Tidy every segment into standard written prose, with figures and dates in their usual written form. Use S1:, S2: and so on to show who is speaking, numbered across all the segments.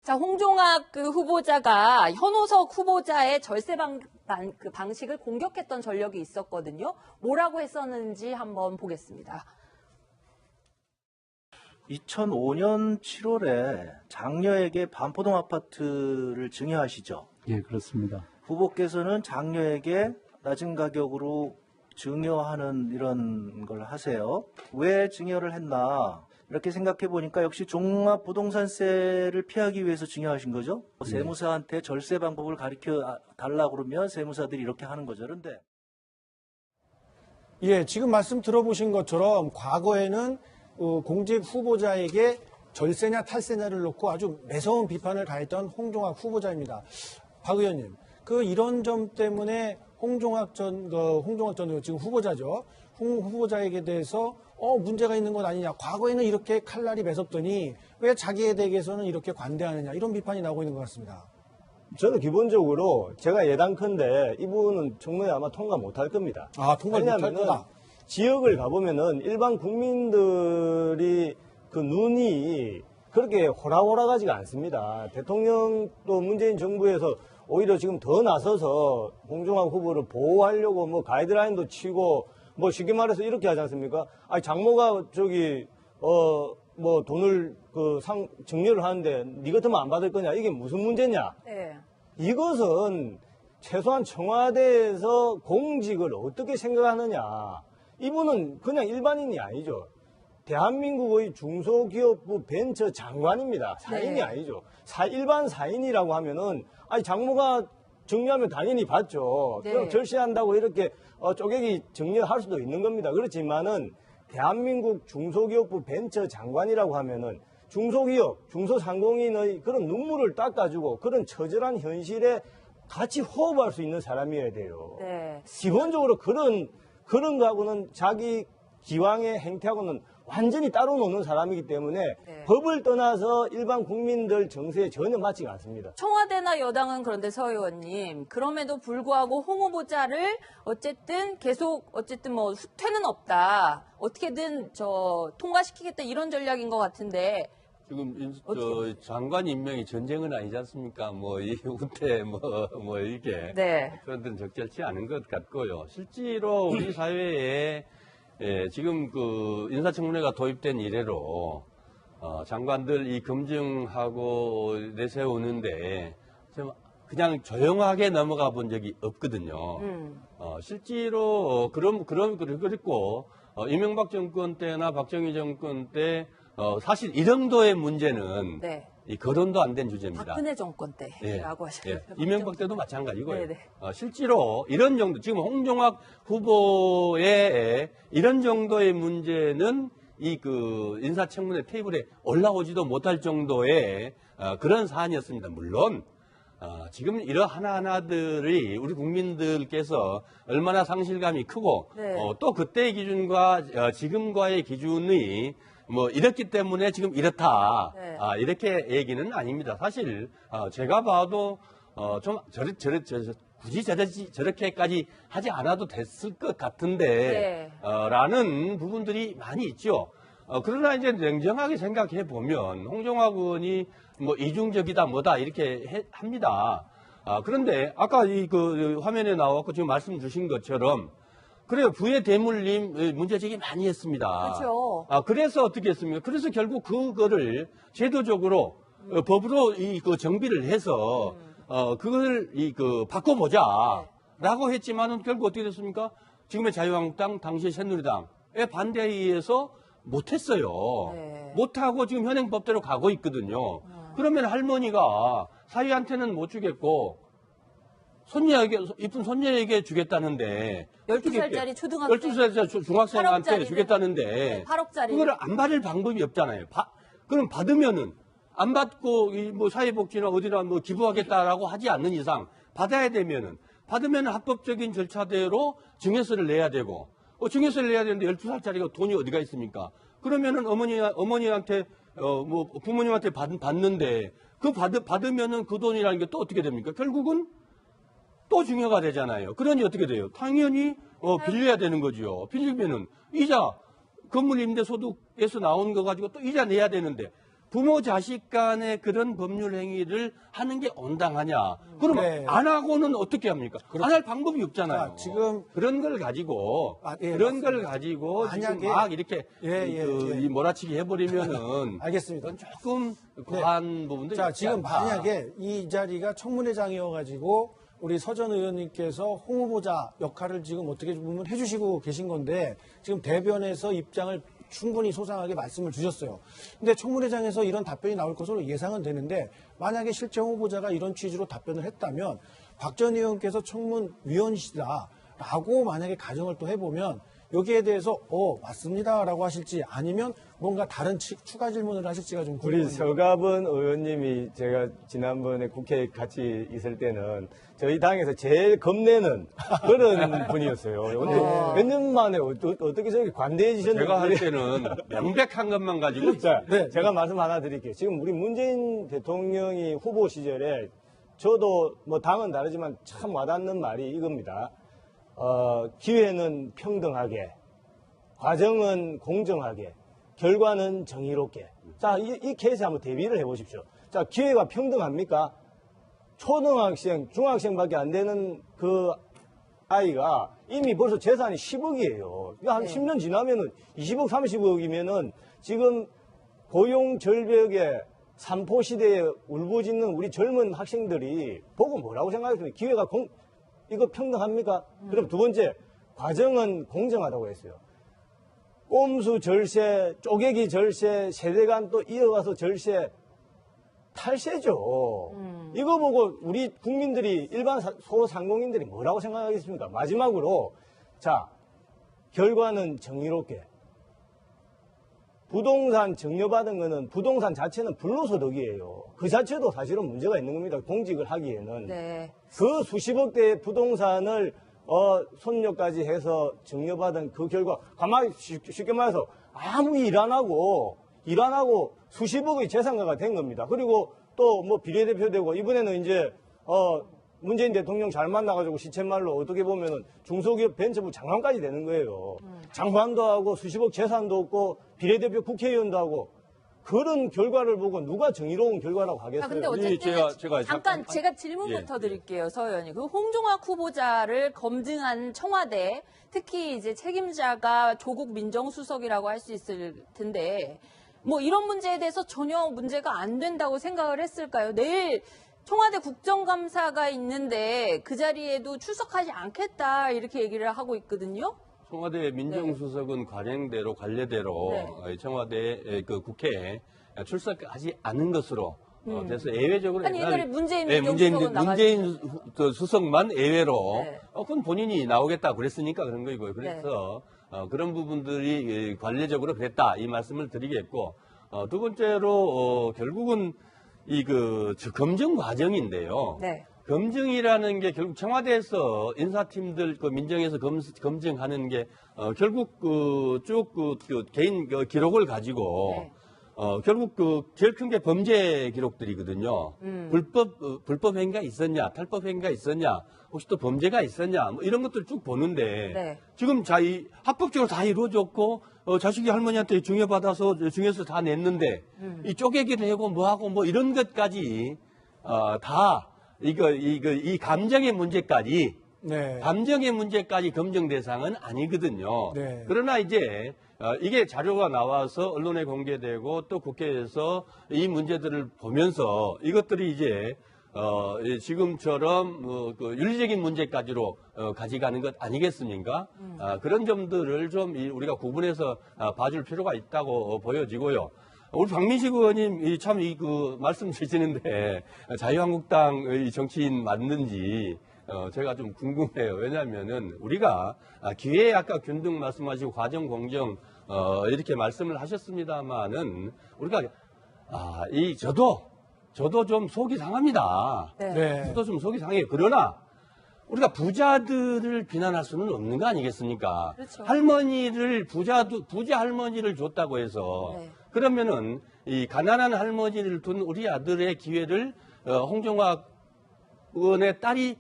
S1: 자, 홍종학 그 후보자가 현오석 후보자의 절세 방식을 공격했던 전력이 있었거든요. 뭐라고 했었는지 한번 보겠습니다.
S2: 2005년 7월에 장녀에게 반포동 아파트를 증여하시죠.
S3: 예, 그렇습니다.
S2: 후보께서는 장녀에게 낮은 가격으로 증여하는 이런 걸 하세요. 왜 증여를 했나? 이렇게 생각해 보니까 역시 종합부동산세를 피하기 위해서 증여하신 거죠. 세무사한테 절세 방법을 가르쳐 달라고 그러면 세무사들이 이렇게 하는 거죠. 그런데
S4: 예, 지금 말씀 들어보신 것처럼 과거에는 공직 후보자에게 절세냐 탈세냐를 놓고 아주 매서운 비판을 가했던 홍종학 후보자입니다. 박 의원님, 이런 점 때문에 홍종학 전 지금 후보자죠. 홍 후보자에게 대해서 문제가 있는 건 아니냐. 과거에는 이렇게 칼날이 매섭더니 왜 자기에 대해서는 이렇게 관대하느냐. 이런 비판이 나오고 있는 것 같습니다.
S5: 저는 기본적으로 제가 예단컨대 이분은 청문회 아마 통과 못할 겁니다.
S4: 통과 못할 거다.
S5: 지역을 가보면은 일반 국민들이 그 눈이 그렇게 호락호락하지가 않습니다. 대통령도 문재인 정부에서 오히려 지금 더 나서서 홍종학 후보를 보호하려고 뭐 가이드라인도 치고 뭐 쉽게 말해서 이렇게 하지 않습니까? 아니 장모가 뭐 돈을 증여를 하는데 네 같으면 안 받을 거냐? 이게 무슨 문제냐?
S1: 네.
S5: 이것은 최소한 청와대에서 공직을 어떻게 생각하느냐? 이분은 그냥 일반인이 아니죠. 대한민국의 중소기업부 벤처 장관입니다. 사인이
S1: 네.
S5: 아니죠. 일반 사인이라고 하면은 아니 장모가 정리하면 당연히 받죠.
S1: 네.
S5: 그럼 절세한다고 이렇게 쪼개기 정리할 수도 있는 겁니다. 그렇지만은 대한민국 중소기업부 벤처 장관이라고 하면은 중소기업, 중소상공인의 그런 눈물을 닦아주고 그런 처절한 현실에 같이 호흡할 수 있는 사람이어야 돼요.
S1: 네.
S5: 기본적으로 그런 거하고는 자기 기왕의 행태하고는 완전히 따로 노는 사람이기 때문에
S1: 네.
S5: 법을 떠나서 일반 국민들 정세에 전혀 맞지가 않습니다.
S1: 청와대나 여당은 그런데 서 의원님, 그럼에도 불구하고 홍 후보자를 어쨌든 뭐 후퇴는 없다. 어떻게든 통과시키겠다 이런 전략인 것 같은데.
S6: 지금 장관 임명이 전쟁은 아니지 않습니까? 이 후퇴 이게
S1: 네.
S6: 그런 데는 적절치 않은 것 같고요. 실제로 우리 사회에 지금 인사청문회가 도입된 이래로 장관들 이 검증하고 내세우는데 그냥 조용하게 넘어가 본 적이 없거든요. 실제로 그랬고 이명박 정권 때나 박정희 정권 때 사실 이 정도의 문제는
S1: 네.
S6: 이 거론도 안 된 주제입니다.
S1: 박근혜 정권 때라고 하셨어요.
S6: 이명박 때도 마찬가지고요.
S1: 네네.
S6: 실제로 이런 정도, 지금 홍종학 후보의 이런 정도의 문제는 인사청문회 테이블에 올라오지도 못할 정도의 그런 사안이었습니다. 물론 지금 이런 하나하나들이 우리 국민들께서 얼마나 상실감이 크고
S1: 네.
S6: 또 그때의 기준과 지금과의 기준이 이렇기 때문에 지금 이렇다.
S1: 네.
S6: 이렇게 얘기는 아닙니다. 사실, 제가 봐도, 굳이 저렇게까지 하지 않아도 됐을 것 같은데,
S1: 네.
S6: 라는 부분들이 많이 있죠. 그러나 이제 냉정하게 생각해 보면, 홍종학 의원이 이중적이다, 이렇게 합니다. 그런데 아까 화면에 나왔고 지금 말씀 주신 것처럼, 그래요. 부의 대물림 문제제기 많이 했습니다.
S1: 그렇죠.
S6: 그래서 어떻게 했습니까? 그래서 결국 그거를 제도적으로 법으로 정비를 해서 그걸 바꿔보자 라고 했지만은 결국 어떻게 됐습니까? 지금의 자유한국당, 당시 새누리당의 반대에 의해서 못했어요.
S1: 네.
S6: 못하고 지금 현행법대로 가고 있거든요. 그러면 할머니가 사위한테는 못 주겠고 이쁜 손녀에게 주겠다는데
S1: 12살짜리 초등학생
S6: 12살짜리 중학생한테
S1: 8억짜리
S6: 주겠다는데
S1: 8억짜리
S6: 그거를 안 받을 방법이 없잖아요. 그럼 받으면은 안 받고 사회복지나 어디나 기부하겠다라고 하지 않는 이상 받아야 되면은 받으면 합법적인 절차대로 증여세를 내야 되고 증여세를 내야 되는데 12살짜리가 돈이 어디가 있습니까? 그러면은 어머니한테 부모님한테 받는데 받으면은 그 돈이라는 게 또 어떻게 됩니까? 결국은 또 증여가 되잖아요. 그러니 어떻게 돼요? 당연히 빌려야 되는 거죠. 빌리면은 이자 건물 임대 소득에서 나온 거 가지고 또 이자 내야 되는데 부모 자식 간의 그런 법률 행위를 하는 게 온당하냐? 그러면
S4: 네.
S6: 안 하고는 어떻게 합니까? 안 할 방법이 없잖아요.
S4: 자, 지금
S6: 그런 걸 가지고
S4: 예,
S6: 그런
S4: 맞습니다.
S6: 걸 가지고 지금
S4: 만약에-
S6: 막 이렇게
S4: 예.
S6: 이 몰아치기 해버리면은
S4: 알겠습니다.
S6: 그건 조금 과한 부분도
S4: 자,
S6: 있지
S4: 지금
S6: 않다.
S4: 만약에 이 자리가 청문회장이어가지고 우리 서 전 의원님께서 홍 후보자 역할을 지금 어떻게 보면 해주시고 계신 건데 지금 대변에서 입장을 충분히 소상하게 말씀을 주셨어요. 근데 청문회장에서 이런 답변이 나올 것으로 예상은 되는데 만약에 실제 홍 후보자가 이런 취지로 답변을 했다면 박 전 의원께서 청문위원이시다라고 만약에 가정을 또 해보면 여기에 대해서 맞습니다라고 하실지 아니면 뭔가 다른 추가 질문을 하실지가 좀
S5: 우리
S4: 궁금합니다.
S5: 서가번 의원님이 제가 지난번에 국회에 같이 있을 때는 저희 당에서 제일 겁내는 그런 분이었어요. 근데 몇 년 만에 어떻게 저렇게 관대해지셨는지.
S6: 제가 할 때는 명백한 것만 가지고
S5: 자, 제가 말씀 하나 드릴게요. 지금 우리 문재인 대통령이 후보 시절에 저도 뭐 당은 다르지만 참 와닿는 말이 이겁니다. 기회는 평등하게, 과정은 공정하게, 결과는 정의롭게. 자, 이 케이스 한번 대비를 해보십시오. 자, 기회가 평등합니까? 초등학생, 중학생밖에 안 되는 그 아이가 이미 벌써 재산이 10억이에요. 한 10년 지나면은 20억, 30억이면은 지금 고용 절벽에 삼포시대에 울부짖는 우리 젊은 학생들이 보고 뭐라고 생각하겠습니까? 기회가 이거 평등합니까? 그럼 두 번째, 과정은 공정하다고 했어요. 꼼수 절세, 쪼개기 절세, 세대 간 또 이어가서 절세, 탈세죠. 이거 보고 우리 국민들이, 일반 소상공인들이 뭐라고 생각하겠습니까? 마지막으로, 자, 결과는 정의롭게. 부동산 증여받은 거는 부동산 자체는 불로소득이에요. 그 자체도 사실은 문제가 있는 겁니다. 공직을 하기에는.
S1: 네.
S5: 그 수십억 대의 부동산을 손녀까지 해서 증여받은 그 결과 가만히 쉽게 말해서 아무 일 안 하고 수십억의 재산가가 된 겁니다. 그리고 또 뭐 비례대표 되고 이번에는 이제 문재인 대통령 잘 만나가지고 시쳇말로 어떻게 보면은 중소기업 벤처부 장관까지 되는 거예요. 장관도 하고 수십억 재산도 없고 비례대표 국회의원도 하고 그런 결과를 보고 누가 정의로운 결과라고 하겠어요?
S1: 근데 어쨌든
S6: 제가
S1: 잠깐 제가 질문부터 드릴게요, 서 의원님. 그 홍종학 후보자를 검증한 청와대, 특히 이제 책임자가 조국 민정수석이라고 할 수 있을 텐데, 뭐 이런 문제에 대해서 전혀 문제가 안 된다고 생각을 했을까요? 내일 청와대 국정감사가 있는데 그 자리에도 출석하지 않겠다 이렇게 얘기를 하고 있거든요.
S6: 청와대 민정수석은 관례대로 청와대 그 국회에 출석하지 않은 것으로 돼서 예외적으로
S1: 아니, 옛날에 문재인
S6: 문재인
S1: 민정수석은
S6: 수석만 예외로
S1: 네.
S6: 그건 본인이 나오겠다 그랬으니까 그런 거이고요. 그래서 그런 부분들이 관례적으로 그랬다 이 말씀을 드리겠고 두 번째로 결국은 검증 과정인데요.
S1: 네.
S6: 검증이라는 게 결국 청와대에서 인사팀들 민정에서 검증하는 게 결국 개인 기록을 가지고 결국 제일 큰 게 범죄 기록들이거든요. 불법 행위가 있었냐, 탈법 행위가 있었냐, 혹시 또 범죄가 있었냐, 뭐 이런 것들 쭉 보는데 지금 합법적으로 다 이루어졌고 자식이 할머니한테 증여받아서 증여서 다 냈는데 이 쪼개기 내고 뭐하고 뭐 이런 것까지 다 이 감정의 문제까지 감정의 문제까지 검증 대상은 아니거든요. 그러나 이제 이게 자료가 나와서 언론에 공개되고 또 국회에서 이 문제들을 보면서 이것들이 이제 지금처럼 윤리적인 문제까지로 가져가는 것 아니겠습니까? 그런 점들을 좀 우리가 구분해서 봐줄 필요가 있다고 보여지고요. 우리 박민식 의원님 참 말씀 주시는데 자유한국당의 정치인 맞는지 제가 좀 궁금해요. 왜냐하면은 우리가 기회에 아까 균등 말씀하시고 과정 공정 이렇게 말씀을 하셨습니다만은 우리가 저도 좀 속이 상합니다. 저도 좀 속이 상해요. 그러나 우리가 부자들을 비난할 수는 없는 거 아니겠습니까?
S1: 그렇죠.
S6: 부자 할머니를 줬다고 해서 그러면은 이 가난한 할머니를 둔 우리 아들의 기회를 홍종학 의원의 딸이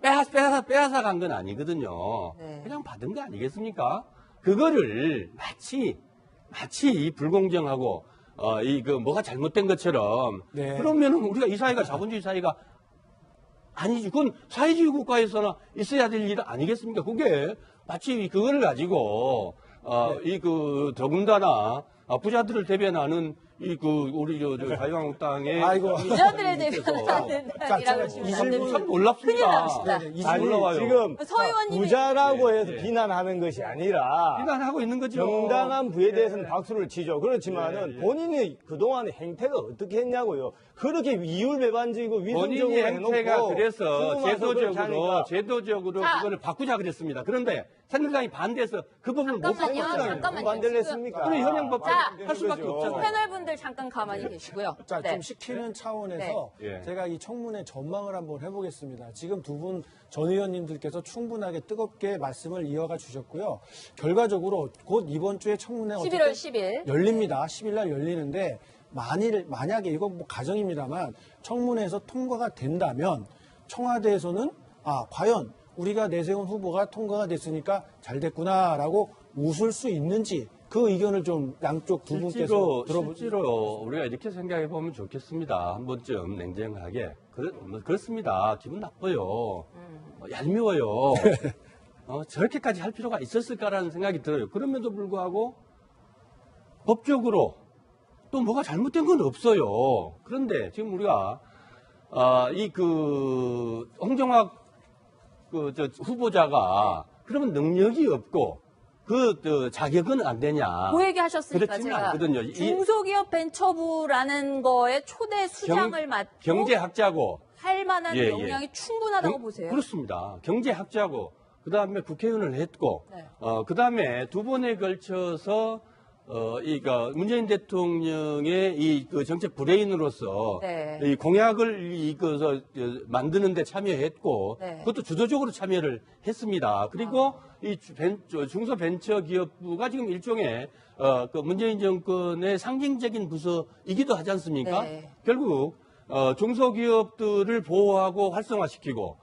S6: 빼앗아 간 건 아니거든요. 그냥 받은 거 아니겠습니까? 그거를 마치 불공정하고 뭐가 잘못된 것처럼
S4: 네.
S6: 그러면은 우리가 이 사회가 자본주의 사회가 아니지. 그건 사회주의 국가에서나 있어야 될 일 아니겠습니까? 그게 마치 그걸 가지고 더군다나 부자들을 대변하는 우리 자유한국당의
S4: 아이고.
S1: 부자들에 대변하는
S4: 자,
S1: 이라고
S4: 이
S1: 하시면 안
S4: 질문
S1: 됩니다.
S6: 참 놀랍습니다.
S1: 큰일 납니다.
S4: 네, 이
S5: 아니,
S6: 놀라워요.
S5: 지금
S1: 서 의원님이
S5: 부자라고 해서
S6: 예.
S5: 비난하는 것이 아니라
S6: 비난하고 있는 거죠.
S5: 정당한 부에 대해서는 박수를 치죠. 그렇지만은
S6: 예, 예.
S5: 본인이 그동안의 행태가 어떻게 했냐고요. 그렇게 이율배반적이고 위선적으로
S6: 본인의 행태가
S5: 해놓고
S6: 그래서
S5: 지금 와서 그렇게 하니까
S6: 제도적으로
S1: 자.
S6: 그거를 바꾸자 그랬습니다. 그런데 새누리당이 반대해서 그 부분을 못
S1: 잠깐만요.
S6: 바꿨잖아요.
S1: 잠깐만요.
S5: 반대를
S1: 지금
S5: 했습니까?
S6: 그래, 현행법
S5: 말이 안
S6: 할
S5: 되는
S6: 수밖에
S5: 거죠.
S6: 없잖아요.
S1: 패널분들 잠깐 가만히 계시고요.
S4: 자,
S1: 네.
S4: 좀 시키는 차원에서
S6: 네. 예.
S4: 제가 이 청문회 전망을 한번 해보겠습니다. 지금 두 분 전 의원님들께서 충분하게 뜨겁게 말씀을 이어가 주셨고요. 결과적으로 곧 이번 주에 청문회
S1: 11월 10일.
S4: 열립니다. 10일 날 열리는데 만약에 이거 뭐 가정입니다만 청문회에서 통과가 된다면 청와대에서는 과연 우리가 내세운 후보가 통과가 됐으니까 잘 됐구나라고 웃을 수 있는지 그 의견을 좀 양쪽 두 분께서
S6: 실제로 우리가 이렇게 생각해 보면 좋겠습니다. 한 번쯤 냉정하게. 그렇습니다. 기분 나빠요. 얄미워요. 저렇게까지 할 필요가 있었을까라는 생각이 들어요. 그럼에도 불구하고 법적으로 또 뭐가 잘못된 건 없어요. 그런데 지금 우리가 홍정학 후보자가 그러면 능력이 없고 자격은 안 되냐?
S1: 그 얘기 하셨으니까
S6: 그렇지는
S1: 제가
S6: 않거든요.
S1: 중소기업 벤처부라는 거에 초대 수장을 맡고
S6: 경제학자고
S1: 할 만한
S6: 예, 예.
S1: 역량이 충분하다고 보세요.
S6: 그렇습니다. 경제학자고 그다음에 국회의원을 했고
S1: 네.
S6: 그다음에 두 번에 걸쳐서 문재인 대통령의 그 정책 브레인으로서
S1: 네.
S6: 이 공약을 만드는 데 참여했고
S1: 네.
S6: 그것도 주도적으로 참여를 했습니다. 그리고 이 중소벤처기업부가 지금 일종의 문재인 정권의 상징적인 부서이기도 하지 않습니까?
S1: 네.
S6: 결국 중소기업들을 보호하고 활성화시키고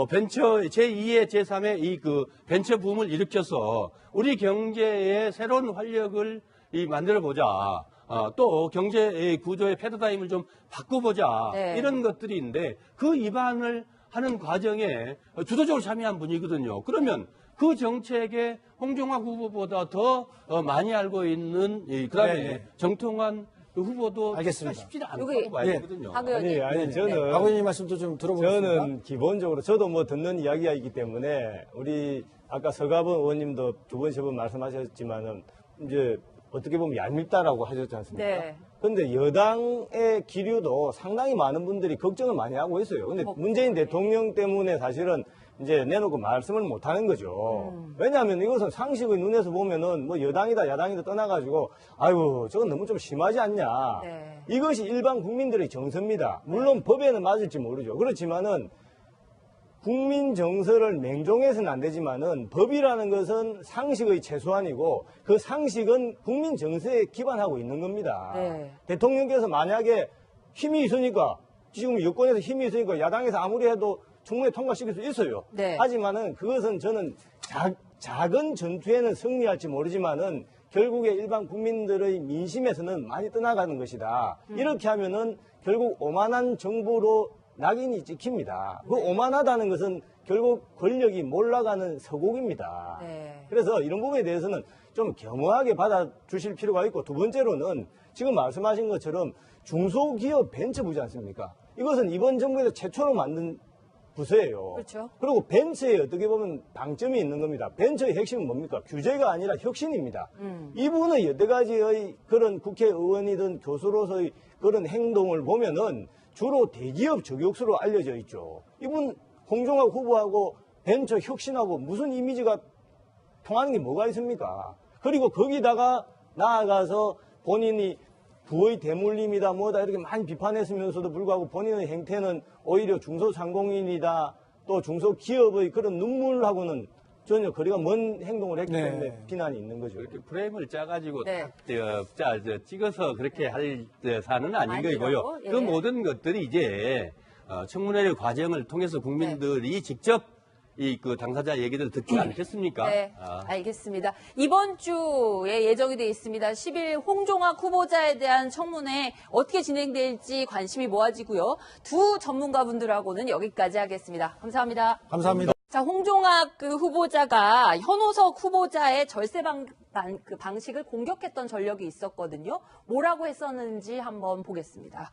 S6: 벤처 제2의 제3의 벤처 붐을 일으켜서 우리 경제에 새로운 활력을 만들어 보자. 또 경제 구조의 패러다임을 좀 바꿔보자.
S1: 네.
S6: 이런 것들인데 그 입안을 하는 과정에 주도적으로 참여한 분이거든요. 그러면 그 정책에 홍종학 후보보다 더 많이 알고 있는 그다음에
S4: 네.
S6: 정통한 그 후보도
S4: 알겠습니다.
S6: 쉽지
S1: 여기
S6: 않다고 봐야 되거든요.
S1: 박 의원님.
S5: 아니, 저는
S4: 박 의원님 말씀도 좀 들어보겠습니다.
S5: 저는 기본적으로 저도 뭐 듣는 이야기가 있기 때문에 우리 아까 서가번 의원님도 두 번, 세 번 말씀하셨지만은 이제 어떻게 보면 얄밉다라고 하셨지 않습니까?
S1: 네.
S5: 근데 여당의 기류도 상당히 많은 분들이 걱정을 많이 하고 있어요. 근데 문재인 대통령 때문에 사실은 이제 내놓고 말씀을 못 하는 거죠. 왜냐하면 이것은 상식의 눈에서 보면은 뭐 여당이다 야당이다 떠나가지고 아이고 저건 너무 좀 심하지 않냐.
S1: 네.
S5: 이것이 일반 국민들의 정서입니다. 물론 법에는 맞을지 모르죠. 그렇지만은 국민 정서를 맹종해서는 안 되지만은 법이라는 것은 상식의 최소한이고 그 상식은 국민 정서에 기반하고 있는 겁니다.
S1: 네.
S5: 대통령께서 만약에 힘이 있으니까 지금 여권에서 힘이 있으니까 야당에서 아무리 해도 충분히 통과시킬 수 있어요.
S1: 네.
S5: 하지만은 그것은 저는 작은 전투에는 승리할지 모르지만은 결국에 일반 국민들의 민심에서는 많이 떠나가는 것이다. 이렇게 하면은 결국 오만한 정부로 낙인이 찍힙니다. 그 오만하다는 것은 결국 권력이 몰락가는 서곡입니다.
S1: 네.
S5: 그래서 이런 부분에 대해서는 좀 겸허하게 받아주실 필요가 있고 두 번째로는 지금 말씀하신 것처럼 중소기업 벤처부지 않습니까? 이것은 이번 정부에서 최초로 만든 부서예요.
S1: 그렇죠.
S5: 그리고 벤처에 어떻게 보면 방점이 있는 겁니다. 벤처의 핵심은 뭡니까? 규제가 아니라 혁신입니다. 이분의 여태까지의 그런 국회의원이든 교수로서의 그런 행동을 보면은 주로 대기업 저격수로 알려져 있죠. 이분 홍종학 후보하고 벤처 혁신하고 무슨 이미지가 통하는 게 뭐가 있습니까? 그리고 거기다가 나아가서 본인이 부의 대물림이다 뭐다 이렇게 많이 비판했으면서도 불구하고 본인의 행태는 오히려 중소상공인이다 또 중소기업의 그런 눈물하고는 전혀 거리가 먼 행동을 했기
S4: 네.
S5: 때문에 비난이 있는 거죠.
S6: 그렇게 프레임을 짜가지고
S1: 네.
S6: 찍어서 그렇게 할 사안은 아닌
S1: 아니라고?
S6: 거고요.
S1: 예.
S6: 그 모든 것들이 이제 청문회 과정을 통해서 국민들이 직접 이 그 당사자 얘기를 듣지 않겠습니까?
S1: 네, 알겠습니다. 이번 주에 예정이 되어 있습니다. 10일 홍종학 후보자에 대한 청문회 어떻게 진행될지 관심이 모아지고요. 두 전문가분들하고는 여기까지 하겠습니다. 감사합니다.
S4: 감사합니다.
S1: 자, 홍종학 그 후보자가 현오석 후보자의 절세 방식을 공격했던 전력이 있었거든요. 뭐라고 했었는지 한번 보겠습니다.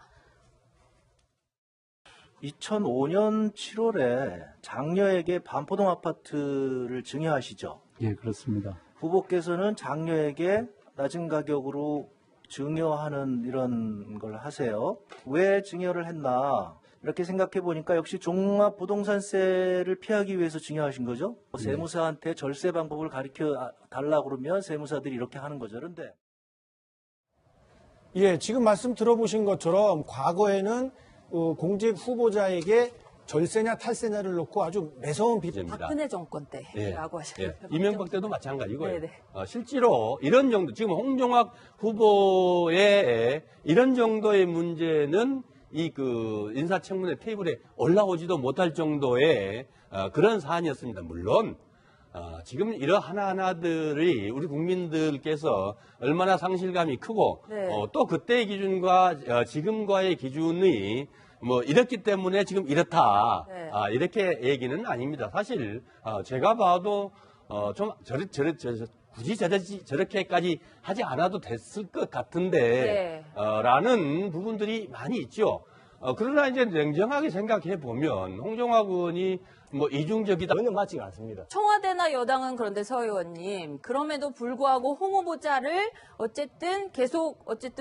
S2: 2005년 7월에 장녀에게 반포동 아파트를 증여하시죠.
S3: 예, 그렇습니다.
S2: 후보께서는 장녀에게 낮은 가격으로 증여하는 이런 걸 하세요. 왜 증여를 했나? 이렇게 생각해 보니까 역시 종합부동산세를 피하기 위해서 증여하신 거죠. 세무사한테 절세 방법을 가르쳐 달라고 그러면 세무사들이 이렇게 하는 거죠. 그런데
S4: 예, 지금 말씀 들어보신 것처럼 과거에는 공직 후보자에게 절세냐 탈세냐를 놓고 아주 매서운 비판.
S1: 박근혜 정권 때라고 하셨어요.
S6: 예. 이명박 때도 마찬가지고요.
S1: 네네.
S6: 실제로 이런 정도, 지금 홍종학 후보의 이런 정도의 문제는 이 그 인사청문회 테이블에 올라오지도 못할 정도의 그런 사안이었습니다. 물론 지금 이런 하나하나들이 우리 국민들께서 얼마나 상실감이 크고
S1: 네.
S6: 또 그때의 기준과 지금과의 기준이 뭐 이렇기 때문에 지금 이렇다
S1: 네.
S6: 이렇게 얘기는 아닙니다. 사실 제가 봐도 좀 굳이 저렇게까지 하지 않아도 됐을 것 같은데 라는 부분들이 많이 있죠. 그러나 이제 냉정하게 생각해 보면 홍종학 의원이 뭐 이중적이다.
S5: 전혀 맞지가 않습니다.
S1: 청와대나 여당은 그런데 서 의원님, 그럼에도 불구하고 홍 후보자를 어쨌든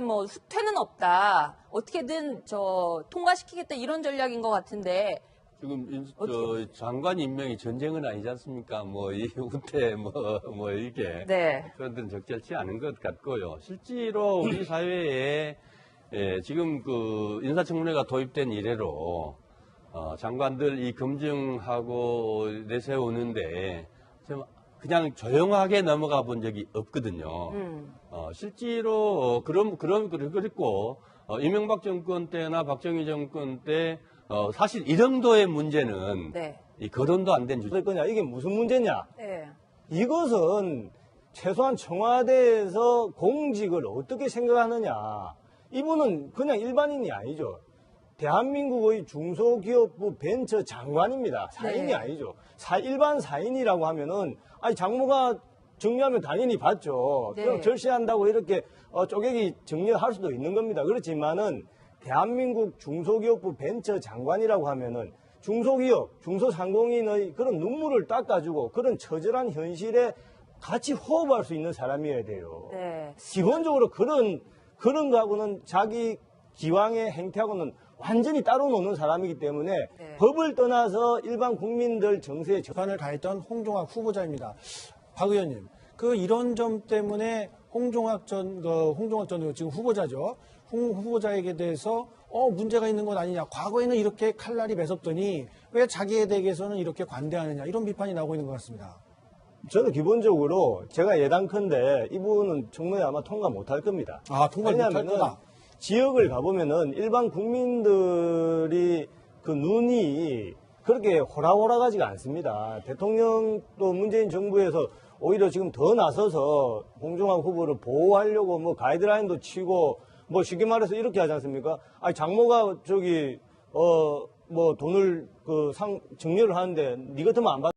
S1: 뭐 후퇴는 없다. 어떻게든 통과시키겠다 이런 전략인 것 같은데.
S6: 지금 장관 임명이 전쟁은 아니지 않습니까? 뭐 이 후퇴 뭐 이게
S1: 네.
S6: 그런 데는 적절치 않은 것 같고요. 실제로 우리 사회에 지금 그 인사청문회가 도입된 이래로 장관들 이 검증하고 내세우는데 그냥 조용하게 넘어가 본 적이 없거든요. 실제로 그랬고 이명박 정권 때나 박정희 정권 때 사실 이 정도의 문제는
S1: 네.
S6: 이 거론도 안 된 주제.
S5: 어떨 거냐? 이게 무슨 문제냐?
S1: 네.
S5: 이것은 최소한 청와대에서 공직을 어떻게 생각하느냐. 이분은 그냥 일반인이 아니죠. 대한민국의 중소기업부 벤처 장관입니다. 사인이
S1: 네.
S5: 아니죠. 일반 사인이라고 하면은, 아니, 장모가 정리하면 당연히 받죠.
S1: 네.
S5: 그럼 절세한다고 이렇게 쪼개기 정리할 수도 있는 겁니다. 그렇지만은, 대한민국 중소기업부 벤처 장관이라고 하면은 중소기업, 중소상공인의 그런 눈물을 닦아주고 그런 처절한 현실에 같이 호흡할 수 있는 사람이어야 돼요.
S1: 네.
S5: 기본적으로 그런 거하고는 자기 기왕의 행태하고는 완전히 따로 노는 사람이기 때문에
S1: 네.
S5: 법을 떠나서 일반 국민들 정세에
S4: 비판을 가했던 홍종학 후보자입니다. 박 의원님, 이런 점 때문에 홍종학 전 지금 후보자죠. 홍 후보자에게 대해서 문제가 있는 건 아니냐. 과거에는 이렇게 칼날이 매섭더니 왜 자기에 대해서는 이렇게 관대하느냐. 이런 비판이 나오고 있는 것 같습니다.
S5: 저는 기본적으로 제가 예단컨대 이분은 청문회 아마 통과 못할 겁니다.
S4: 통과 못할
S5: 왜냐하면은
S4: 거다.
S5: 지역을 가보면은 일반 국민들이 그 눈이 그렇게 호락호락하지가 않습니다. 대통령도 문재인 정부에서 오히려 지금 더 나서서 홍종학 후보를 보호하려고 뭐 가이드라인도 치고 뭐 쉽게 말해서 이렇게 하지 않습니까? 아니 장모가 뭐 돈을 정리를 하는데 네 같으면 안 받.